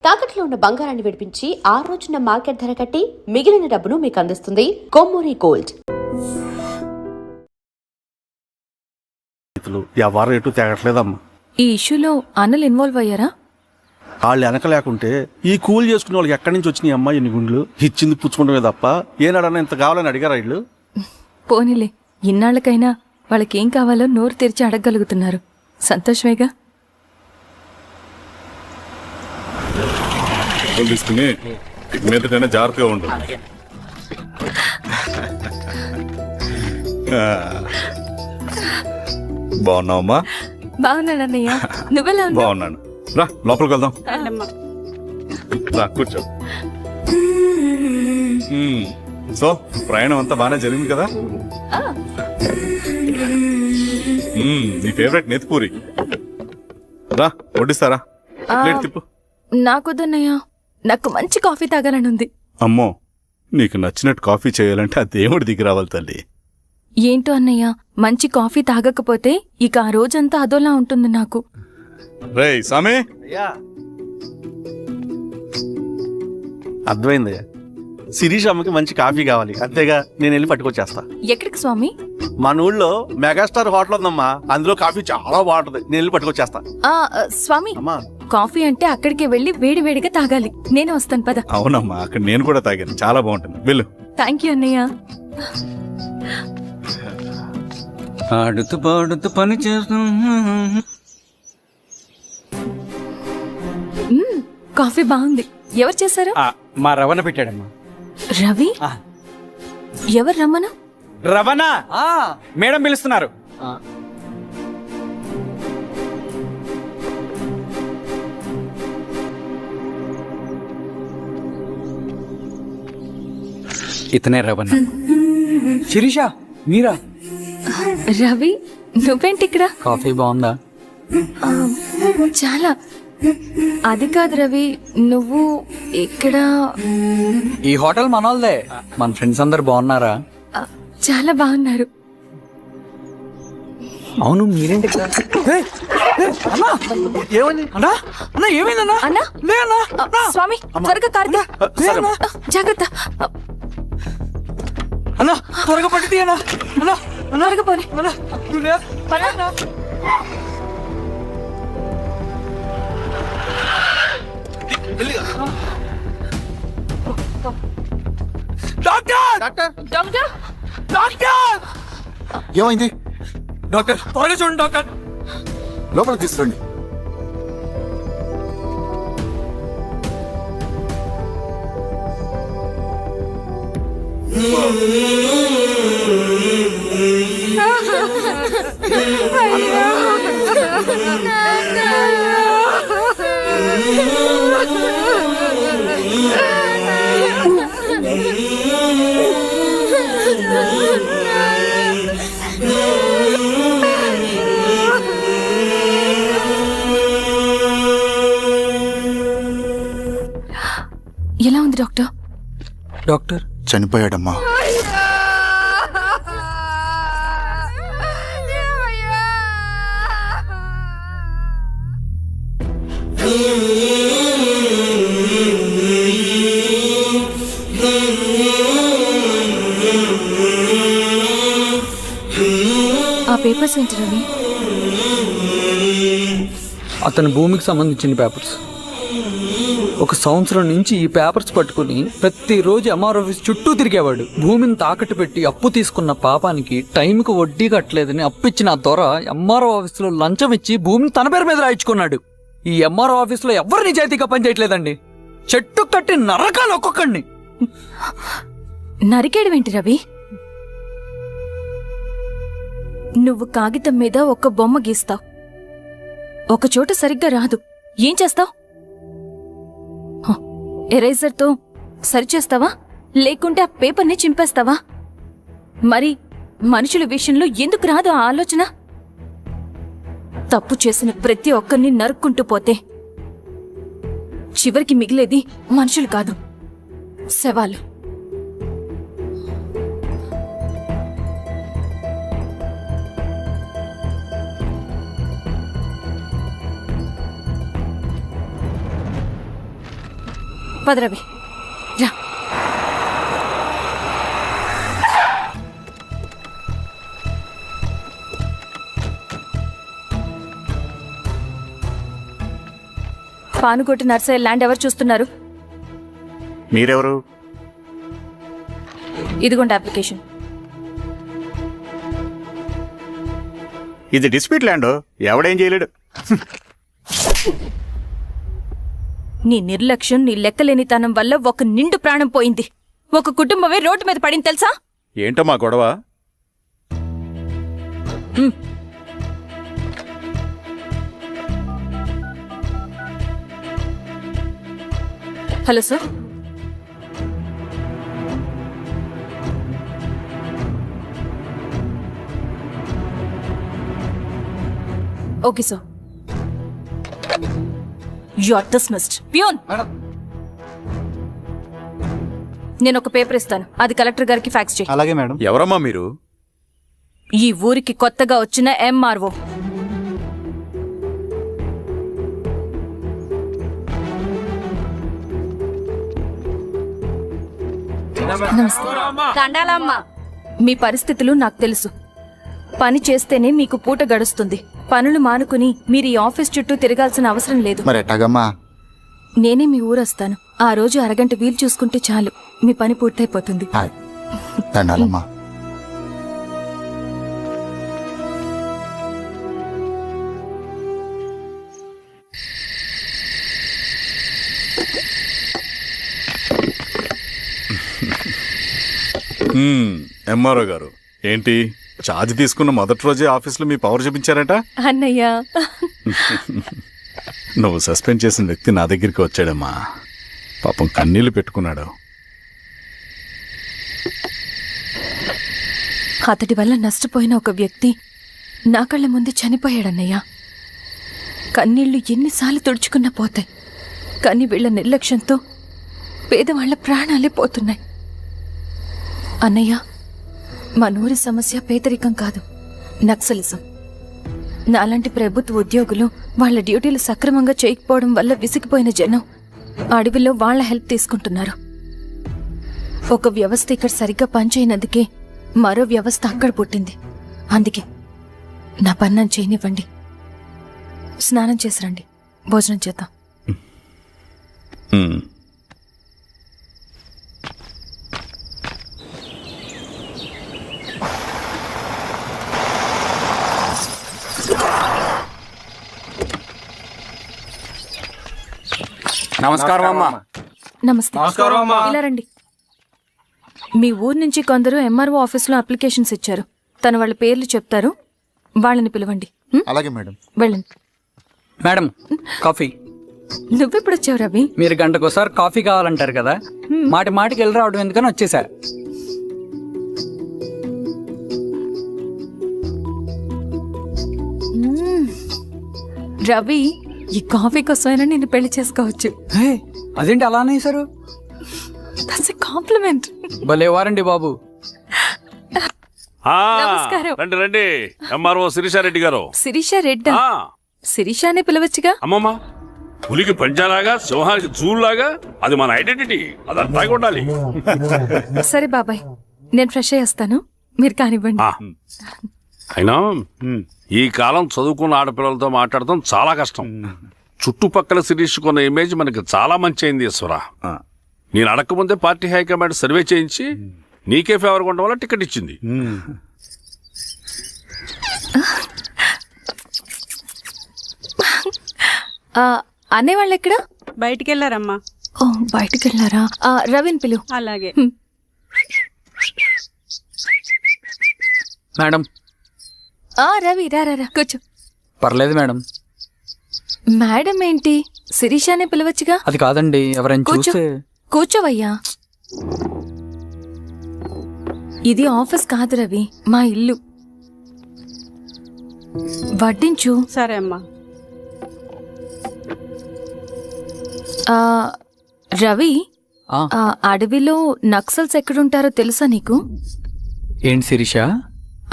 తాకట్లో ఉన్న బంగారాన్ని విడిపించి ఆ రోజున మార్కెట్ ధర కట్టి మిగిలిన డబ్బును మీకు అందిస్తుంది కొమ్మూరి గోల్డ్. ఎవరు ఎటు తేగట్లేదమ్మా. ఈ ఇష్యూలో అన్నలు ఇన్వాల్వ్ అయ్యారా? వాళ్ళు వెనక లేకుంటే ఈ కూల్ చేసుకునే వాళ్ళకి ఎక్కడి నుంచి వచ్చినాయి అమ్మా ఎన్ని గుండ్లు? ఇచ్చింది పుచ్చుకుంటమే తప్ప ఏనాడన్నా ఇంత కావాలని అడిగారా వీళ్ళు? పోనీలే, ఇన్నాళ్ళకైనా వాళ్ళకేం కావాలో నోరు తెరిచి అడగగలుగుతున్నారు. సంతోషమేగా. తీసుకుని మీదటైనా జాగ్రత్తగా ఉండు. బాగున్నావమ్మా? బాగున్నాను అన్నయ్య, నువ్వెలా ఉన్నావు? బాగున్నాను. రా లోపలికి వెళ్దాం. రా కూర్చో. సో ప్రయాణం అంతా బాగానే జరిగింది కదా? నీ ఫేవరెట్ నెత్తిపూరి. రా వడ్డిస్తారా? ప్లేట్ తిప్పు. నాకొద్దన్నయ్య, నాకు మంచి కాఫీ తాగాలని ఉంది. అమ్మో, నీకు నచ్చినట్టు కాఫీ చేయాలంటే ఆ దేవుడి దిగి రావాలి తల్లి. ఏంటో అన్నయ్య, మంచి కాఫీ తాగకపోతే ఇక ఆ రోజంతా అదోలా ఉంటుంది నాకు. రేయ్ సామే, అర్థమైంది. శిరీష్ అమ్మకి మంచి కాఫీ కావాలి, అంతేగా నేను వెళ్ళి పట్టుకొచ్చేస్తా. ఎక్కడికి స్వామి? మన ఊళ్ళో మెగాస్టార్ హోటల్ ఉందమ్మా, అందులో కాఫీ చాలా బాగుంటది, నేను వెళ్ళి పట్టుకొచ్చేస్తా. స్వామి, అమ్మా కాఫీ అంటే అక్కడికి వెళ్లి వేడివేడిగా తాగాలి. నేను వస్తాను పద. అవునమ్మా, అక్కడ నేను కూడా తాగాను, చాలా బాగుంటుంది. వెళ్ళు. థ్యాంక్ యూ అన్నయ్య. ఆడుతూ పాడుతూ పని చేస్తూ కాఫీ బాగుంది. ఎవరు చేశారు? మా రవణ పెట్టాడమ్మా. రవి? ఎవరు రమ్మను? రవణ మేడం పిలుస్తున్నారు. ఇతనే రవణ. శిరీష మీరా? రవి, నువ్వేంటి ఇక్కడ? కాఫీ బాగుందా? చాలా. అది కాదు రవి, నువ్వు ఇక్కడ? ఈ హోటల్ మనోల్దే. మన ఫ్రెండ్స్ అందరు బాగున్నారా? చాలా బాగున్నారు. అవును, మీరేంటి ఇక్కడ? ఏమైందన్నా? అన్నా, స్వామి త్వరగా కార్తీ. జాగ్రత్త అన్నా, త్వరగా పట్టి అన్నా. త్వరగా పోనీ. ఏమైంది డాక్టర్? త్వరగా చూడండి డాక్టర్. లోపలికి తీసుకురండి. ఎలా ఉంది డాక్టర్? డాక్టర్ చనిపోయాడమ్మా. ఆ పేపర్స్ ఏంటి రవి? అతని భూమికి సంబంధించిన పేపర్స్. ఒక సంవత్సరం నుంచి ఈ పేపర్స్ పట్టుకుని ప్రతిరోజు ఎంఆర్ ఆఫీస్ చుట్టూ తిరిగేవాడు. భూమిని తాకట్టు పెట్టి అప్పు తీసుకున్న పాపానికి టైంకి వడ్డీ కట్టలేదని అప్పిచ్చిన ఆ దొర ఎంఆర్ఓ ఆఫీసులో లంచం ఇచ్చి భూమిని తన పేరు మీద రాయించుకున్నాడు. ఈ ఎంఆర్ఓ ఆఫీసులో ఎవరు నిజాయితీగా పనిచేయట్లేదండి. చెట్టు కట్టి నరకాలు ఒక్కొక్కడిని. నరికేయడమేంటి రవి? నువ్వు కాగితం మీద ఒక బొమ్మ గీస్తావు, ఒక చోట సరిగ్గా రాదు, ఏం చేస్తావు? ఎరేజర్తో సరిచేస్తావా, లేకుంటే ఆ పేపర్ని చింపేస్తావా? మరి మనుషుల విషయంలో ఎందుకు రాదు ఆ ఆలోచన? తప్పు చేసిన ప్రతి ఒక్కరిని నరుక్కుంటూ పోతే చివరికి మిగిలేది మనుషులు కాదు, శవాలు. పద రవి రా. పానుకోటి నర్సయ్య ల్యాండ్ ఎవరు చూస్తున్నారు? మీరెవరు? ఇదిగోండి అప్లికేషన్. ఇది డిస్ప్యూట్ ల్యాండ్, ఎవడేం చేయలేడు. నీ నిర్లక్ష్యం, నీ లెక్కలేనితనం వల్ల ఒక నిండు ప్రాణం పోయింది. ఒక కుటుంబమే రోడ్డు మీద పడింది తెలుసా? ఏంటో మా గొడవ? Hello sir. Okay sir. You are dismissed. Peon, నేను ఒక పేపర్ ఇస్తాను, అది కలెక్టర్ గారికి ఫ్యాక్స్ చేయి. అలాగే మేడం. ఎవరమ్మా మీరు? ఈ ఊరికి కొత్తగా వచ్చిన ఎంఆర్ఓ. మీ పరిస్థితులు నాకు తెలుసు. పని చేస్తేనే మీకు పూట గడుస్తుంది. పనులు మానుకుని మీరు ఈ ఆఫీస్ చుట్టూ తిరగాల్సిన అవసరం లేదు. మరి ఎట్టాగమ్మా? నేనే మీ ఊరొస్తాను. ఆ రోజు అరగంట వీలు చూసుకుంటే చాలు, మీ పని పూర్తయిపోతుంది. హాయ్, దండాలమ్మా. ఎంఆర్ఓ గారు, ఏంటి ఛార్జ్ తీసుకున్న మొదటి రోజే ఆఫీస్లో మీ పవర్ చూపించారట? అన్నయ్య, నువ్వు సస్పెండ్ చేసిన వ్యక్తి నా దగ్గరికి వచ్చాడమ్మా. పాపం కన్నీళ్లు పెట్టుకున్నాడు. అతడి వల్ల నష్టపోయిన ఒక వ్యక్తి నా కళ్ళ ముందు చనిపోయాడన్నయ్య. కన్నీళ్లు ఎన్నిసార్లు తుడుచుకున్నా పోతాయి, కానీ వీళ్ళ నిర్లక్ష్యంతో పేదవాళ్ల ప్రాణాలే పోతున్నాయి. అన్నయ్య, మా నూరి సమస్య పేదరికం కాదు, నక్సలిజం. నాలాంటి ప్రభుత్వ ఉద్యోగులు వాళ్ళ డ్యూటీలు సక్రమంగా చేయకపోవడం వల్ల విసిగిపోయిన జనం అడవిలో వాళ్ల హెల్ప్ తీసుకుంటున్నారు. ఒక వ్యవస్థ ఇక్కడ సరిగ్గా పనిచేయనందుకే మరో వ్యవస్థ అక్కడ పుట్టింది. అందుకే నా పన్నం చేయనివ్వండి. స్నానం చేసి రండి, భోజనం చేద్దాం. నమస్కారం అమ్మా. నమస్తే. ఇలా రండి. మీ ఊరు నుంచి కొందరు ఎంఆర్ఓ ఆఫీస్లో అప్లికేషన్స్ ఇచ్చారు. తను వాళ్ళ పేర్లు చెప్తారు, వాళ్ళని పిలవండి. అలాగే మేడం. వెళ్ళండి. Madam, coffee. నువ్వెప్పుడు వచ్చావు రవి? మీరు గంటకోసారి కాఫీ కావాలంటారు కదా, మాటి మాటికి వెళ్ళి రావడం ఎందుకని వచ్చేసా. రవి, ఈ కాఫీ కోసమైనా నేను పెళ్లి చేసుకోవచ్చు. హే, అదేంటి అలా అనేసారు? That's a compliment. భలే వారండి బాబు. నమస్కారం. రండి రండి. ఎంఆర్ఓ శిరీషారెడ్డి గారు. శిరీష రెడ్డా? ఆ, శిరీష అనే పిలవచ్చుగా. అమ్మమ్మ, పులికి పంచాలాగా సింహానికి జూలాగా అది మన ఐడెంటిటీ, అది అట్లాగే ఉండాలి. సరే బాబాయ్, నేను ఫ్రెష్ అయ్యి వస్తాను, మీరు కానివ్వండి. ఆ, అయినా ఈ కాలం చదువుకున్న ఆడపిల్లలతో మాట్లాడటం చాలా కష్టం. చుట్టుపక్కల శిరీషకున్న ఇమేజ్ మనకి చాలా మంచి అయింది ఈశ్వర. నేను అడగకముందే పార్టీ హైకమాండ్ సర్వే చేయించి నీకే ఫేవర్గా ఉండడం వల్ల టికెట్ ఇచ్చింది. అనేవాళ్ళు ఎక్కడ? బయటికి వెళ్ళారమ్మా. ఓ, బయటికి వెళ్ళారా? రవిని పిలువు. అలాగే. మేడం. రవి రా రా రా, కూర్చో. పర్లేదు మేడం. మేడం ఏంటి, శిరీషానే పిలవచ్చుగా. అది కాదండి, ఎవరైనా కూర్చో. చూస్తే. కూర్చోవయ్యా. ఇది ఆఫీస్ కాదు రవి, మా ఇల్లు. వడ్డించు. సరే అమ్మా. రవి, ఆ, అడవిలో నక్సల్స్ ఎక్కడుంటారో తెలుసా నీకు? ఏంటి శిరీష?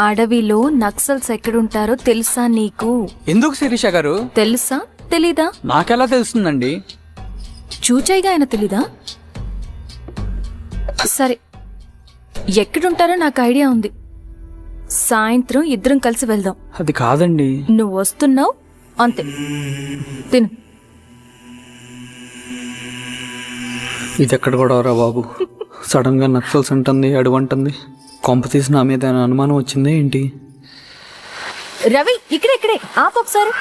అడవిలో నక్సల్స్ ఎక్కడుంటారో తెలుసా నీకు? ఎందుకు శిరీష గారు? తెలుసా తెలీదా? నాకెలా తెలుస్తుందండి? చూచాయిగా ఆయన తెలీదా? సరే, ఎక్కడుంటారో నాకు ఐడియా ఉంది. సాయంత్రం ఇద్దరం కలిసి వెళ్దాం. అది కాదండి. నువ్వు వస్తున్నావు అంతే. తిను. ఇది ఎక్కడ గొడవరా బాబు? సడన్ గా నక్సల్స్ అంటుంది, అడువంటుంది. కొంప తీసి నా మీద ఏమైనా అనుమానం వచ్చిందే ఏంటి? రవి, ఇక్కడే ఆపు ఒకసారి.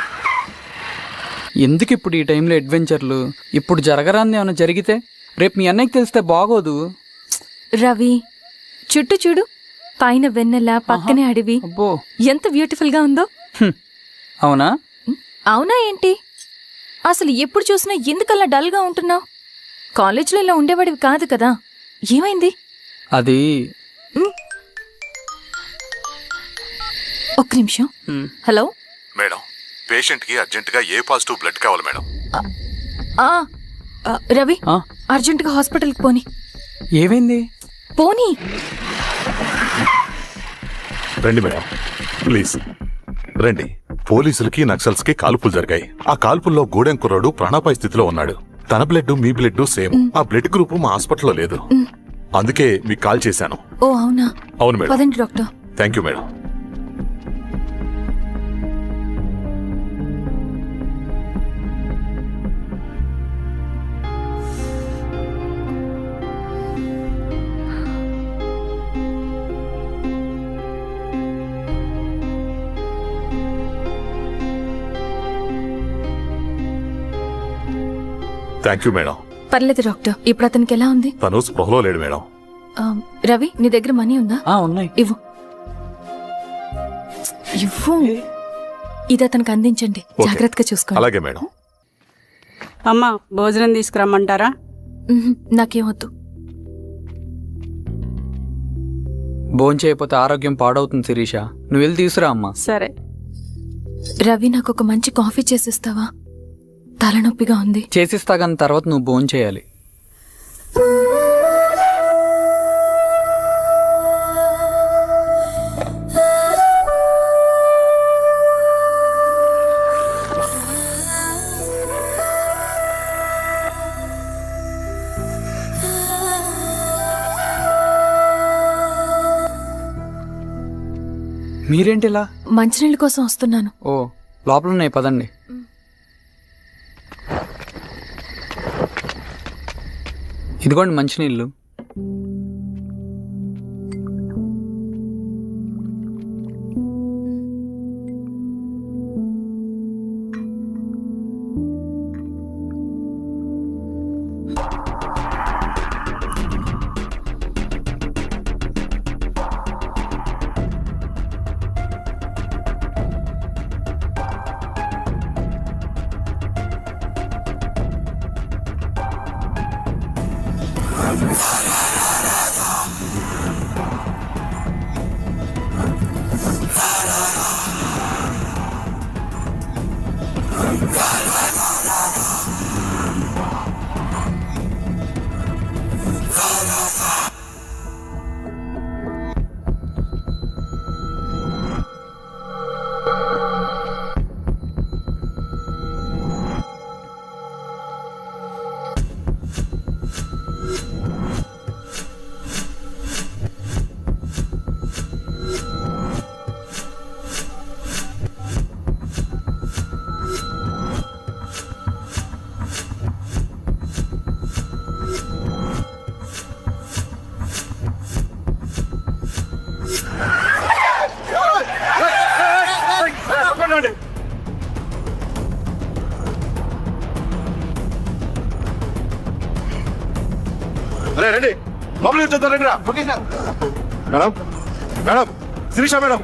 ఎందుకు ఇప్పుడు ఈ టైంలో అడ్వెంచర్లు? ఇప్పుడు జరగరాంది ఏమైనా జరిగితే రేపు మీ అన్నయ్యకి తెలిస్తే బాగోదు. రవి, చుట్టూ చూడు. పైన వెన్నెల, పక్కనే అడవి. అబ్బో, ఎంత బ్యూటిఫుల్ గా ఉందో. అవునా? అవునా ఏంటి? అసలు ఎప్పుడు చూసినా ఎందుకల్లా డల్ గా ఉంటున్నావు? కాలేజీలో ఇలా ఉండేవాడివి కాదు కదా, ఏమైంది? అది ఒక్క నిమిషం. హలో మేడం, పేషెంట్ కి అర్జెంట్ గా ఏ పాజిటివ్ బ్లడ్ కావాలి మేడం. రవి, ఆ? అర్జెంటుగా హాస్పిటల్కి పోని. ఏమైంది? పోనీ. రండి మేడం, ప్లీజ్ రండి. పోలీసులకి నక్సల్స్ కి కాల్పులు జరిగాయి. ఆ కాల్పుల్లో గూడెం కుర్రాడు ప్రాణాపాయ స్థితిలో ఉన్నాడు. తన బ్లడ్ మీ బ్లడ్ సేమ్. ఆ బ్లడ్ గ్రూప్ మా హాస్పిటల్లో లేదు. అందుకే మీకు కాల్ చేశాను. ఓ అవునా? అవును మేడం. పదండి doctor. Thank you madam. Thank you madam. పర్లేదు డాక్టర్. ఇప్పుడు అతనికి ఎలా ఉంది? తను స్పృహలో లేడు మేడం. రవి, నీ దగ్గర మనీ ఉందా? ఉన్నాయి. ఇవ్వు. ఇది అతనికి అందించండి. ఓకే. జాగ్రత్తగా చూసుకోండి. అలాగే మేడం. అమ్మా, భోజనం తీసుకురమ్మంటారా? నాకేమొద్దు. భోంచేయకపోతే ఆరోగ్యం పాడవుతుంది శిరీష. నువ్వు వెళ్ళి తీసురా అమ్మా. సరే. రవి, నాకు ఒక మంచి కాఫీ చేసిస్తావా? తలనొప్పిగా ఉంది. చేసిస్తా కానీ తర్వాత నువ్వు భోంచేయాలి. మీరేంటిలా? మంచినీళ్ళ కోసం వస్తున్నాను. ఓ, లోపలున్నాయి, పదండి. ఇదిగోండి మంచినీళ్ళు. రండి, లోపలికి వచ్చేద్దాం. రండి రా. Madam, madam, Sirisha madam.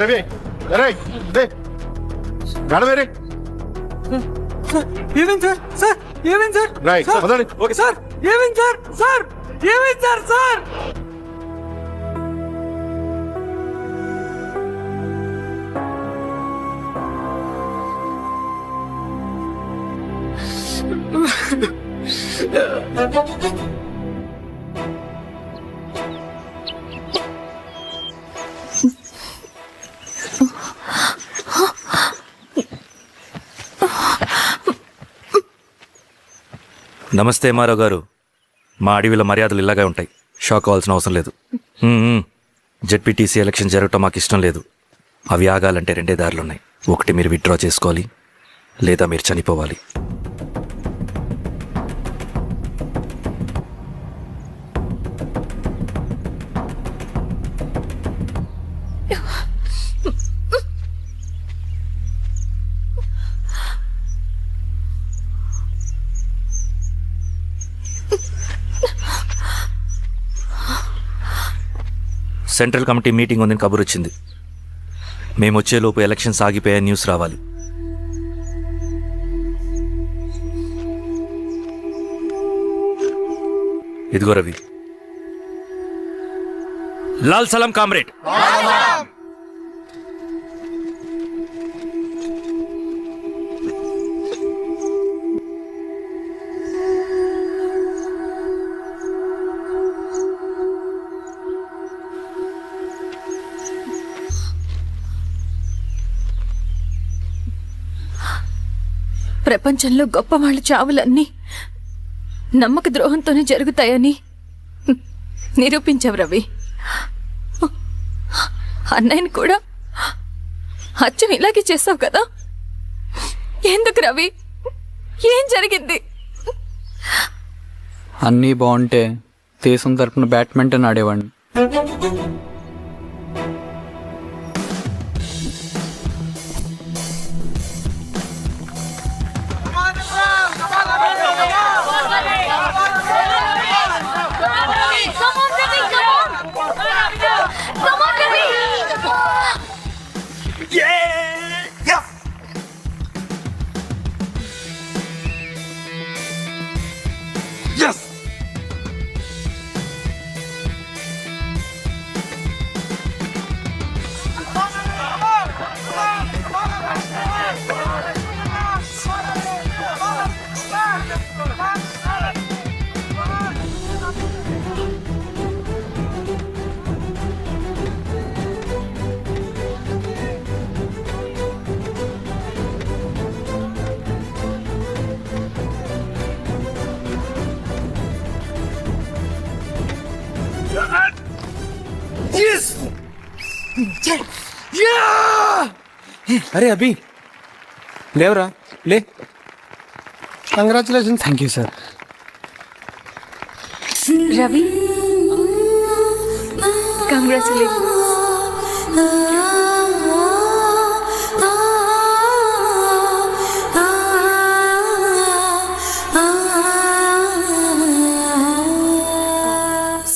Ravi, madam వేరే. ఏమైంది సార్? సార్ ఏమైంది సార్? రైట్, వదండి. ఓకే సార్ ఏమైంది సార్? సార్ ఏమైంది సార్? సార్ నమస్తే ఎంఆర్ఓ గారు. మా అడవిలో మర్యాదలు ఇలాగే ఉంటాయి. షాక్ అవ్వాల్సిన అవసరం లేదు. జెడ్పీటీసీ ఎలక్షన్ జరగటం మాకు ఇష్టం లేదు. అవి ఆగాలంటే 2 దారులున్నాయి. ఒకటి మీరు విత్డ్రా చేసుకోవాలి, లేదా మీరు చనిపోవాలి. సెంట్రల్ కమిటీ మీటింగ్ ఉందని కబురు వచ్చింది. మేము వచ్చేలోపు ఎలక్షన్స్ ఆగిపోయే న్యూస్ రావాలి. ఇదిగో రవి. లాల్ సలాం కామ్రేడ్. ప్రపంచంలో గొప్ప వాళ్ళ చావులన్నీ నమ్మక ద్రోహంతోనే జరుగుతాయని నిరూపించావు రవి. అన్నయ్యని కూడా అచ్చం ఇలాగే చేస్తావు కదా? ఎందుకు రవి? ఏం జరిగింది? అన్నీ బాగుంటే దేశం తరపున బ్యాడ్మింటన్ ఆడేవాడిని. అరే అభి, లేవరా, లే. Congratulations. Thank you sir. Ravi, congratulations.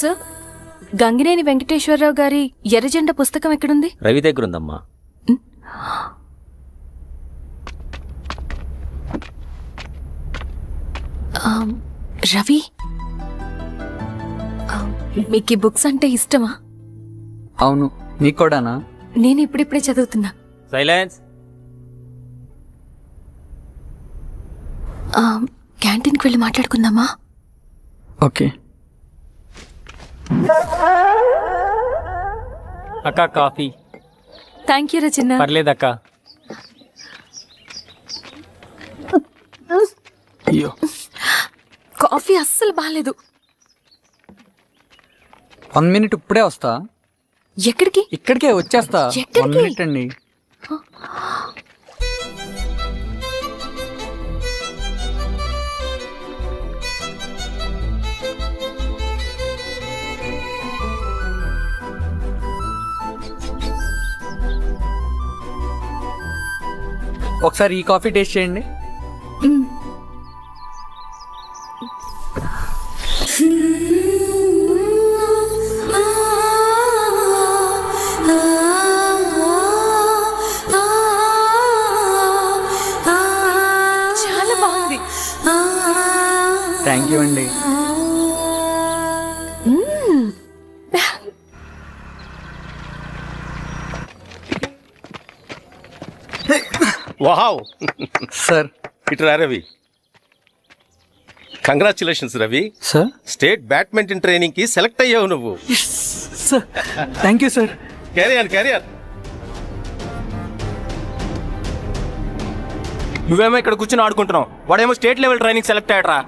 Sir, Gangineni Venkateswararao గారి ఎర్రజెండ పుస్తకం ఎక్కడుంది? రవి దగ్గర ఉందమ్మా. రవి, మీకు ఈ బుక్స్ అంటే ఇష్టమా? అవును, నీకు కూడానా? నేను ఇప్పుడిప్పుడే చదువుతున్నా. సైలెన్స్. క్యాంటీన్కి వెళ్ళి మాట్లాడుకుందామా? ఓకే. అక్క కాఫీ. థ్యాంక్ యూ రా చిన్న. పర్లేదక్క. అయ్యో, కాఫీ అస్సలు బాలేదు. 1 minute ఇప్పుడే వస్తా. ఎక్కడికి? ఇక్కడికే వచ్చేస్తా. ఎక్కడికి? 1 minute అండి. ఒకసారి ఈ కాఫీ టేస్ట్ చేయండి. చాలా బాగుంది. థ్యాంక్ యూ అండి. Wow sir. ఇట్రా Ravi. Congratulations Ravi. Sir, state badminton training కి సెలెక్ట్ అయ్యావు నువ్వు. Sir thank you sir. Career career. నువ్వేమో ఇక్కడ కూర్చొని ఆడుకుంటున్నావు, వాడేమో స్టేట్ లెవెల్ ట్రైనింగ్ సెలెక్ట్ అయ్యాడ్రా.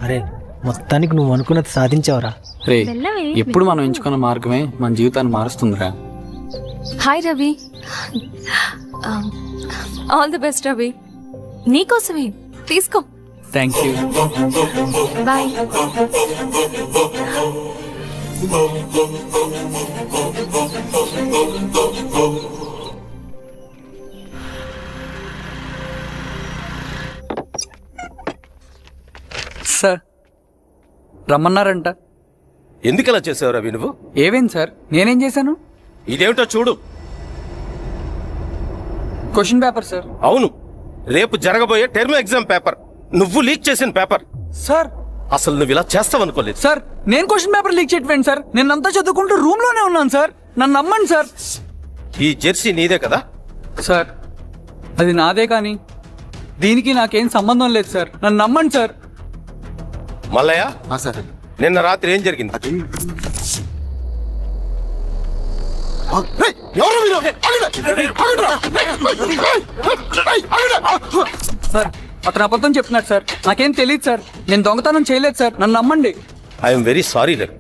అరే మొత్తానికి నువ్వు అనుకున్నది సాధించావురా. రే, ఎప్పుడు మనం ఎంచుకున్న మార్గమే మన జీవితాన్ని మారుస్తుందిరా. Hi Ravi. All the best Ravi. నీకోసమే తీసుకో. Thank you. బాయ్. సార్ రమ్మన్నారంట. ఎందుకలా చేసావు రవి నువ్వు? ఏవేంటి సార్, నేనేం చేశాను? ఇదేమిటో చూడు. Question paper sir. అవును, రేపు జరగబోయే టర్మ్ ఎగ్జామ్ పేపర్. నువ్వు లీక్ చేసిన పేపర్. సార్ అసలు నువ్వు ఇలా చేస్తావనుకోలేదు. సార్ నేను క్వశ్చన్ పేపర్ లీక్ చేయట్లేండి సార్. నేను అంతా చదువుకుంటూ రూమ్ లోనే ఉన్నాను సార్. నన్ను నమ్మండి సార్. ఈ జెర్సీ నీదే కదా? సార్ అది నాదే, కానీ దీనికి నాకేం సంబంధం లేదు సార్. నన్ను నమ్మండి సార్. మల్లయ్య, సార్ నిన్న రాత్రి ఏం జరిగింది? సార్ అతను అబద్ధం చెప్తున్నాడు సార్. నాకేం తెలియదు సార్. నేను దొంగతనం చేయలేదు సార్. నన్ను నమ్మండి. ఐఎమ్ వెరీ సారీ రవి,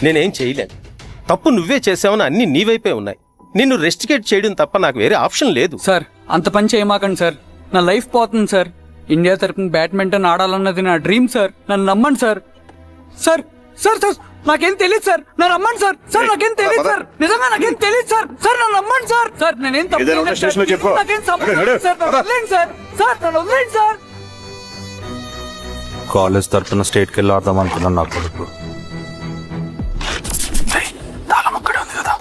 నేనేం చేయలేను. తప్పు నువ్వే చేసావని అన్ని నీ వైపే ఉన్నాయి. నిన్ను రెస్టికేట్ చేయడం తప్ప నాకు వేరే ఆప్షన్ లేదు. సార్ అంత పని చేయమాకండి సార్. నా లైఫ్ పోతుంది సార్. ఇండియా తరపున బ్యాడ్మింటన్ ఆడాలన్నది నా డ్రీమ్ సార్. నన్ను నమ్మండి సార్. సార్ సార్ సార్ నాకేం తెలియదు సార్. నన్ను నమ్మండి సార్. సార్ నాకేం తెలియదు సార్. నిజంగా నాకేం తెలియదు సార్. సార్ నన్ను నమ్మండి సార్. సార్ నేనేం తప్పు చేయలేదు సార్. నాకేం సంబంధం లేదు సార్. నన్ను వదిలేండి సార్. సార్ నన్ను వదిలేండి సార్. కాలేజ్ తరఫున స్టేట్కి వెళ్ళి ఆడదాం అనుకున్నాను నా కొడుకు. తాళం అక్కడే ఉంది కదా.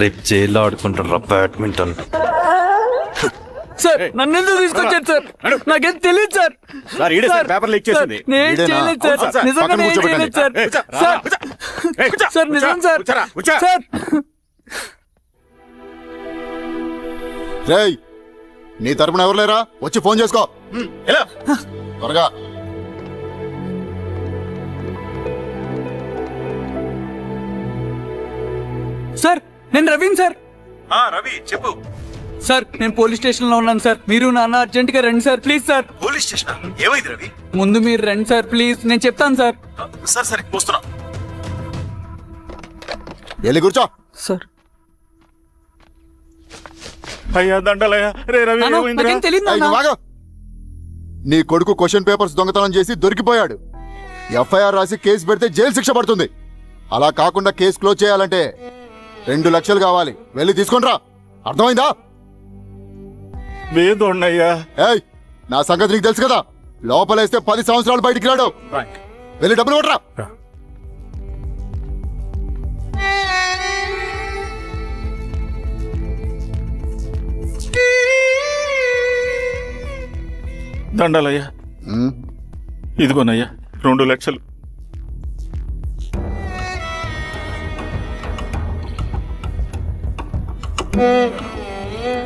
రేపు జైల్లో ఆడుకుంటారా బ్యాడ్మింటన్? సార్ నన్ను ఎందుకు తీసుకొచ్చారు సార్? నాకేం తెలియదు సార్. పేపర్ లీక్ చేసింది. నేను చేయలేదు సార్. నిజంగా నేను చేయలేదు సార్. సార్ సార్ నిజం సార్. సార్ రేయ్, నీ తరపున ఎవరు లేరా? వచ్చి ఫోన్ చేసుకో త్వరగా. సార్ నేను రవీన్ సార్. రవి చెప్పు. సార్ నేను పోలీస్ స్టేషన్ లో ఉన్నాను సార్. మీరు నాన్న అర్జెంట్ గా రండి sir. Please sir. Police station ఏమైంది రవి? ముందు మీరు రండి సార్ ప్లీజ్. నేను చెప్తాను సార్. సరే సరే వస్తున్నా. వెళ్ళి కూర్చో. సార్ అయ్యా దండలయ్యా. రే రవి నాన్న, నాకేం తెలియదు ఏయ్, నాన్న. నువ్వు ఆగు. నీ కొడుకు క్వశ్చన్ పేపర్స్ దొంగతనం చేసి దొరికిపోయాడు. ఎఫ్ఐఆర్ రాసి కేసు పెడితే జైలు శిక్ష పడుతుంది. అలా కాకుండా కేసు క్లోజ్ చేయాలంటే 2 లక్షలు కావాలి. వెళ్ళి తీసుకుంట్రా. అర్థమైందా? వేదోన్నయ్యా. ఏయ్, నా సంగతి నీకు తెలుసు కదా. లోపలేస్తే 10 సంవత్సరాలు బయటికి రాడు. వెళ్ళి డబ్బులు కొట్టరా. దండలయ్యా. ఇదిగోనయ్యా 2 లక్షలు.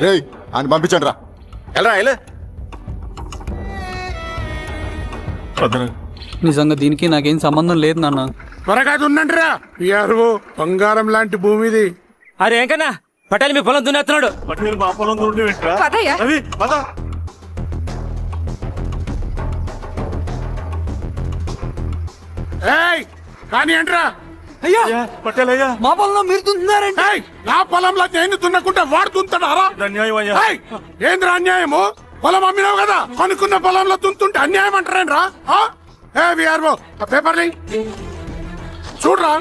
రేయ్, ఆయన పంపించండి రా. ఎలా నిజంగా దీనికి నాకేం సంబంధం లేదు నాన్న. త్వరగా దున్నండి రా. బంగారం లాంటి భూమిది. అరే ఏంకన్నా పటేల్ మీ పొలం దున్నేస్తున్నాడు. పటేల్ మా పొలం దున్నే వింటరా? పదయ్యా. రవి పద. కానీ ఏంట్రా? అయ్యా పటేల్ అయ్యా. మా పొలంలో మీరు దున్నారండి. నా పొలంలో నేను దున్నకుంటే వాడు దున్నుతాడారా? అన్యాయం అయ్యా. ఏంద్రా అన్యాయము? పొలం అమ్మినావు కదా, కొనుక్కున్న పొలంలో దున్నుతుంటే అన్యాయం అంటారేంట్రా? విఆర్ఓ ఆ పేపర్ని చూడరా,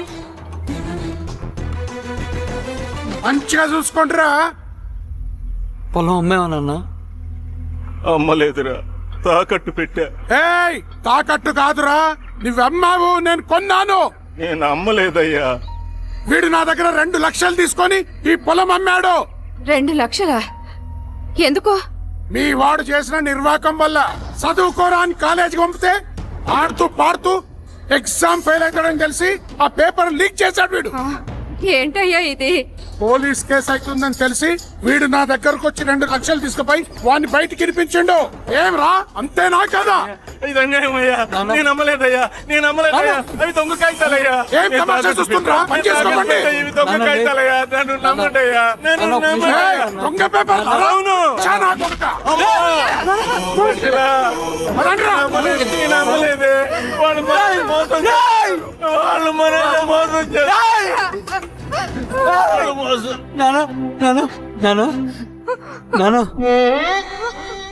మంచిగా చూసుకుంటారా. పొలం అమ్మేమన్నా? అమ్మలేదురా, తాకట్టు పెట్టా. తాకట్టు కాదురా, నువ్వమ్మావు, నేను కొన్నాను. నేను అమ్మలేదయ్యా. వీడు నా దగ్గర 2 లక్షలు తీసుకొని ఈ పొలం అమ్మాడు. 2 లక్షలా? ఎందుకో? మీ వాడు చేసిన నిర్వాకం వల్ల చదువుకోరాని కాలేజీకి పంపితే ఆడుతూ పాడుతూ ఎగ్జామ్ ఫెయిల్ అవుతాడని తెలిసి ఆ పేపర్ లీక్ చేశాడు వీడు. ఏంటయ్యా ఇది? పోలీస్ కేసు అవుతుందని తెలిసి వీడు నా దగ్గరకు వచ్చి 2 లక్షలు తీసుకుపోయి వాడిని బయటికి వినిపించిండు. ఏం రా, అంతేనా కదా? నేను నమ్మలేదయ్యా, నేను నమ్మలేదయ్యా. అవి దొంగ కాగితాలయ్యా. ఏం తమాషా చూస్తుండ్రా? పని చేసుకోకండి. ఇవి దొంగ కాగితాలయ్యా. నన్ను నమ్మండయ్యా. నేను ఏయ్, దొంగ పేపర్ అవును. చాలా దొంగ. నేను నమ్మలేదే. వాళ్ళు మనల్ని మోసం చేశారు. వాళ్ళు మనల్ని మోసం చేశారు. నానా నానా నానా నానా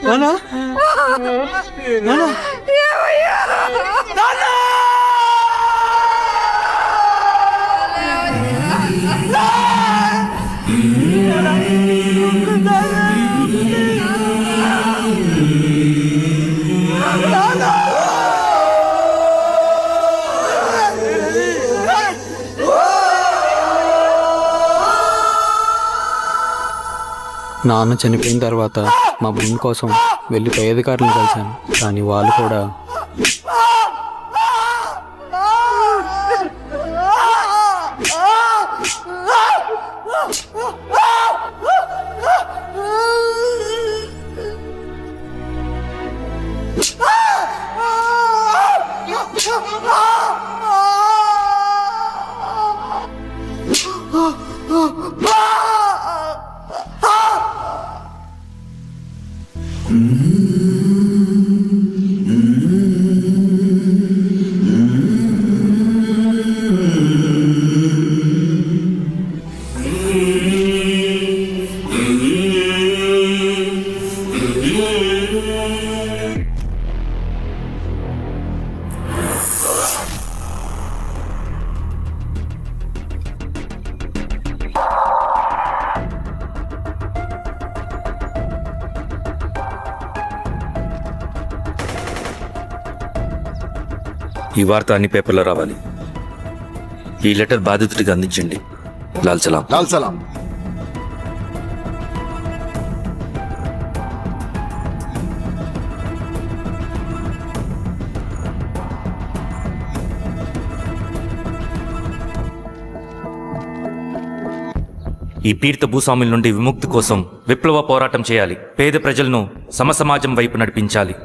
నానా నానా నాన్న చనిపోయిన తర్వాత మా భూమి కోసం వెళ్ళి పై అధికారులను కలిశాను, కానీ వాళ్ళు కూడా ఈ వార్త అన్ని పేపర్లో రావాలి. ఈ లెటర్ బాధితుడికి అందించండి. లాల్ సలాం. లాల్ సలాం. ఈ పీడిత భూస్వాముల నుండి విముక్తి కోసం విప్లవ పోరాటం చేయాలి. పేద ప్రజలను సమసమాజం వైపు నడిపించాలి.